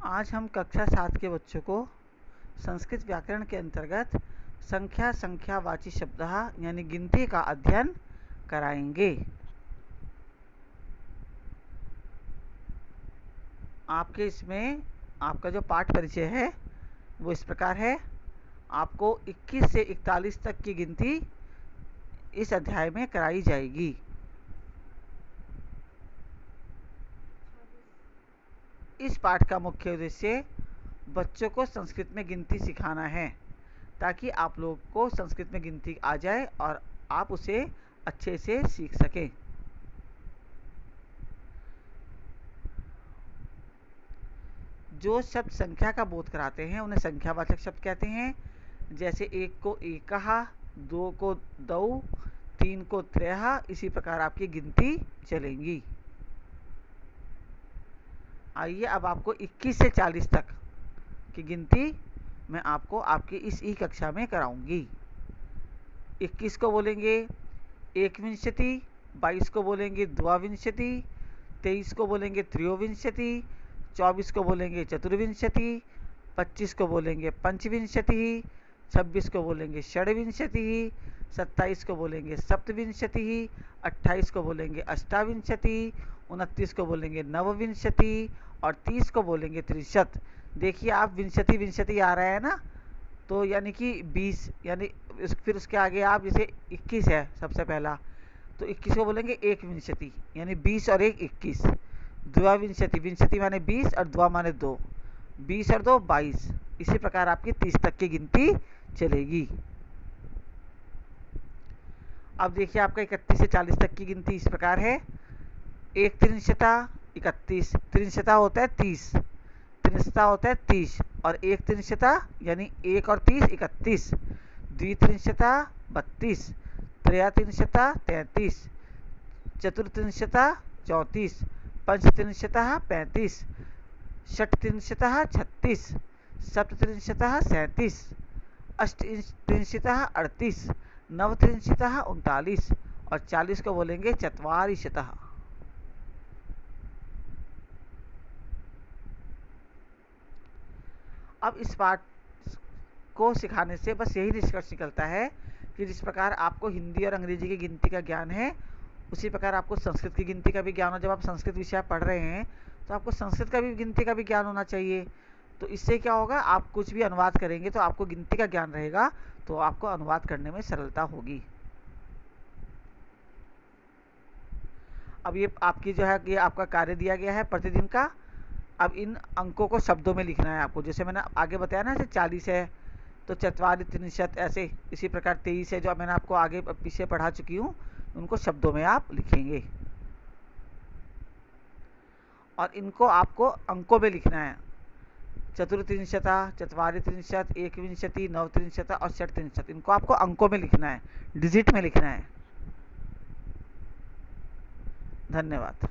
आज हम कक्षा 7 के बच्चों को संस्कृत व्याकरण के अंतर्गत संख्यावाची शब्दः यानी गिनती का अध्ययन कराएंगे। आपके इसमें आपका जो पाठ परिचय है वो इस प्रकार है। आपको 21 से 41 तक की गिनती इस अध्याय में कराई जाएगी। इस पाठ का मुख्य उद्देश्य बच्चों को संस्कृत में गिनती सिखाना है, ताकि आप लोग को संस्कृत में गिनती आ जाए और आप उसे अच्छे से सीख सकें। जो शब्द संख्या का बोध कराते हैं उन्हें संख्यावाचक शब्द कहते हैं। जैसे एक को एकहा, दो को दौ, तीन को त्रयः, इसी प्रकार आपकी गिनती चलेंगी। आइए अब आपको 21 से 40 तक की गिनती मैं आपको आपकी इस ई कक्षा में कराऊंगी। 21 को बोलेंगे एकविंशति, 22 को बोलेंगे द्वाविंशति, 23 को बोलेंगे त्रयोविंशति, 24 को बोलेंगे चतुर्विंशति, 25 को बोलेंगे पंचविंशति, 26 को बोलेंगे षड्विंशति, 27 को बोलेंगे सप्तविंशति, 28 को बोलेंगे अष्टाविंशति, 29 को बोलेंगे नवविंशति और 30 को बोलेंगे त्रिशत। देखिए आप विंशति विंशति आ रहा है ना, तो यानी कि 20, यानी फिर उसके आगे आप जैसे 21 है सबसे पहला, तो 21 को बोलेंगे एक विंशति, यानी 20 और 1 21। द्वाविंशति, विंशति माने 20 और द्वा माने 2, 20 और 2 22। इसी प्रकार आपकी 30 तक की गिनती चलेगी। अब देखिए आपका 31 से 40 तक की गिनती इस प्रकार है। एक त्रिंशता 31, त्रिंशता होता है 30, त्रिंशता होता है 30 और एक त्रिंशता यानी 1 और 30 31, द्वित्रिंशता 32, त्रयात्रिंशता 33, चतुर्त्रिंशता 34, पंचत्रिंशता 35, षट्त्रिंशता 36, सप्तत्रिंशता 37, अष्टत्रिंशता 38, नवत्रिंशता 39 और 40 को बोलेंगे चत्वारिशतः। अब इस पाठ को सिखाने से बस यही निष्कर्ष निकलता है कि जिस प्रकार आपको हिंदी और अंग्रेजी की गिनती का ज्ञान है, उसी प्रकार आपको संस्कृत की गिनती का भी ज्ञान हो। जब आप संस्कृत विषय पढ़ रहे हैं तो आपको संस्कृत का भी गिनती का भी ज्ञान होना चाहिए। तो इससे क्या होगा, आप कुछ भी अनुवाद करेंगे तो आपको गिनती का ज्ञान रहेगा, तो आपको अनुवाद करने में सरलता होगी। अब ये आपकी जो है, ये आपका कार्य दिया गया है प्रतिदिन का। अब इन अंकों को शब्दों में लिखना है आपको। जैसे मैंने आगे बताया ना, जैसे 40 है तो चत्वारि त्रिंशत, ऐसे इसी प्रकार 23 है जो मैंने आपको आगे पीछे पढ़ा चुकी हूँ, उनको शब्दों में आप लिखेंगे और इनको आपको अंकों में लिखना है। चतुर्त्रिंशता, चत्वारि त्रिंशत, एकविंशति, नवत्रिंशता और षट्त्रिंशत, इनको आपको अंकों में लिखना है, डिजिट में लिखना है। धन्यवाद।